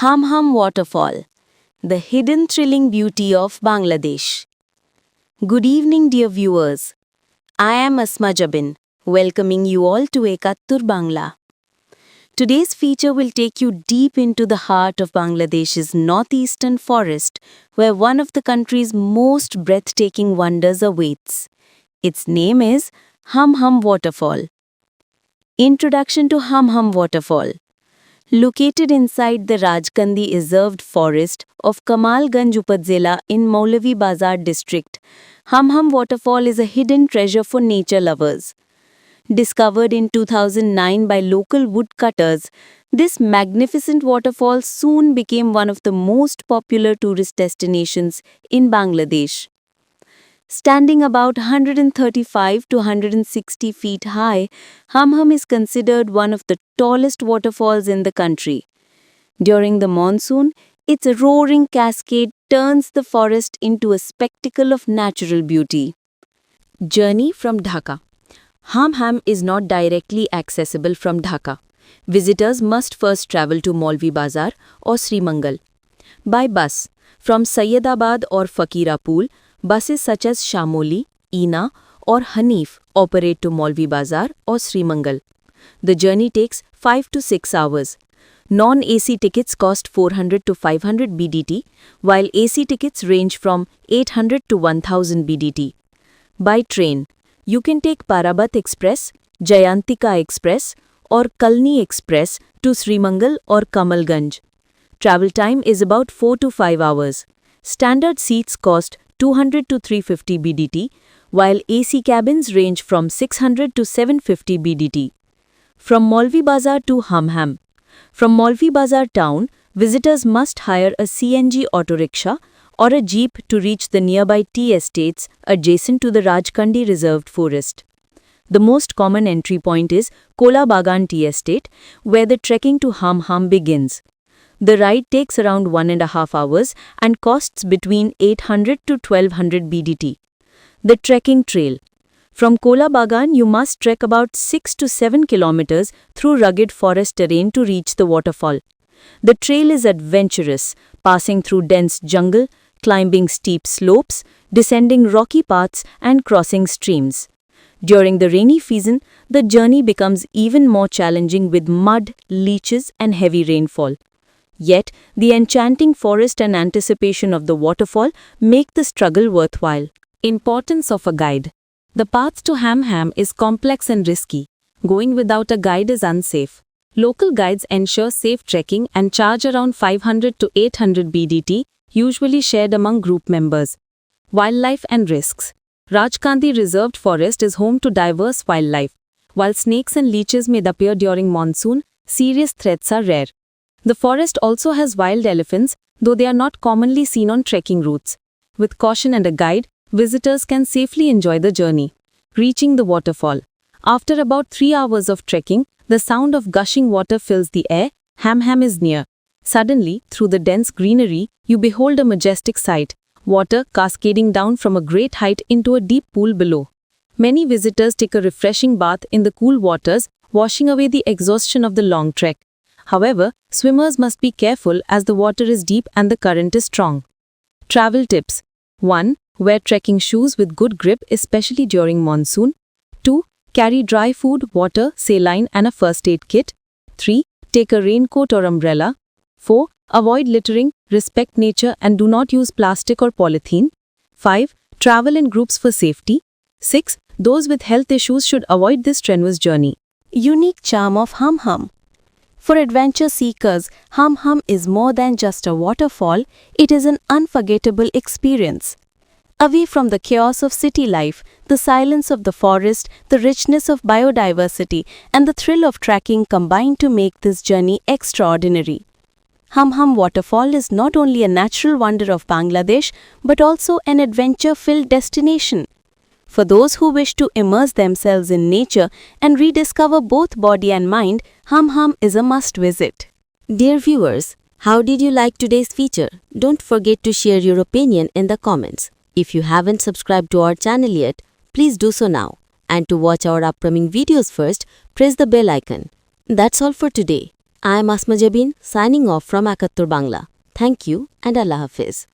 Hum Hum Waterfall, the hidden thrilling beauty of Bangladesh. Good evening, dear viewers. I am Asma Jabin, welcoming you all to Ekattur Bangla. Today's feature will take you deep into the heart of Bangladesh's northeastern forest, where one of the country's most breathtaking wonders awaits. Its name is Hum Hum Waterfall. Introduction to Hum Hum Waterfall. Located inside the Rajkandi Reserved Forest of Kamalganj Upazila in Maulavi Bazar district, Hum Hum Waterfall is a hidden treasure for nature lovers. Discovered in 2009 by local woodcutters, this magnificent waterfall soon became one of the most popular tourist destinations in Bangladesh. Standing about 135 to 160 feet high, Hum Hum is considered one of the tallest waterfalls in the country. During the monsoon, its roaring cascade turns the forest into a spectacle of natural beauty. Journey from Dhaka. Hum Hum is not directly accessible from Dhaka. Visitors must first travel to Maulvi Bazar or Sri Mangal. By bus, from Sayyadabad or Fakirapur, buses such as Shamoli, Ina or Hanif operate to Maulvi Bazar or Sri Mangal. The journey takes 5 to 6 hours. Non-AC tickets cost 400 to 500 BDT, while AC tickets range from 800 to 1000 BDT. By train, you can take Parabat Express, Jayantika Express or Kalni Express to Sri Mangal or Kamalganj. Travel time is about 4 to 5 hours. Standard seats cost 200 to 350 BDT, while AC cabins range from 600 to 750 BDT. From Maulvi Bazar to Hum Hum. From Maulvi Bazar town, visitors must hire a CNG auto rickshaw or a jeep to reach the nearby tea estates adjacent to the Rajkandi Reserved Forest. The most common entry point is Kola Bagan Tea Estate, where the trekking to Hum Hum begins. The ride takes around 1.5 hours and costs between 800 to 1200 BDT. The trekking trail. From Kola Bagan, you must trek about 6 to 7 kilometers through rugged forest terrain to reach the waterfall. The trail is adventurous, passing through dense jungle, climbing steep slopes, descending rocky paths and crossing streams. During the rainy season, the journey becomes even more challenging with mud, leeches and heavy rainfall. Yet, the enchanting forest and anticipation of the waterfall make the struggle worthwhile. Importance of a guide. The path to Hum Hum is complex and risky. Going without a guide is unsafe. Local guides ensure safe trekking and charge around 500 to 800 BDT, usually shared among group members. Wildlife and risks. Rajkandi Reserved Forest is home to diverse wildlife. While snakes and leeches may appear during monsoon, serious threats are rare. The forest also has wild elephants, though they are not commonly seen on trekking routes. With caution and a guide, visitors can safely enjoy the journey. Reaching the waterfall. After about 3 hours of trekking, the sound of gushing water fills the air. Hum Hum is near. Suddenly, through the dense greenery, you behold a majestic sight, water cascading down from a great height into a deep pool below. Many visitors take a refreshing bath in the cool waters, washing away the exhaustion of the long trek. However, swimmers must be careful as the water is deep and the current is strong. Travel tips. 1. Wear trekking shoes with good grip, especially during monsoon. 2. Carry dry food, water, saline and a first aid kit. 3. Take a raincoat or umbrella. 4. Avoid littering, respect nature and do not use plastic or polythene. 5. Travel in groups for safety. 6. Those with health issues should avoid this strenuous journey. Unique charm of Hum Hum. For adventure seekers, Hum Hum is more than just a waterfall, it is an unforgettable experience. Away from the chaos of city life, the silence of the forest, the richness of biodiversity, and the thrill of trekking combine to make this journey extraordinary. Hum Hum Waterfall is not only a natural wonder of Bangladesh, but also an adventure-filled destination. For those who wish to immerse themselves in nature and rediscover both body and mind, Hum Hum is a must-visit. Dear viewers, how did you like today's feature? Don't forget to share your opinion in the comments. If you haven't subscribed to our channel yet, please do so now. And to watch our upcoming videos first, press the bell icon. That's all for today. I am Asma Jabin signing off from Ekattur Bangla. Thank you and Allah Hafiz.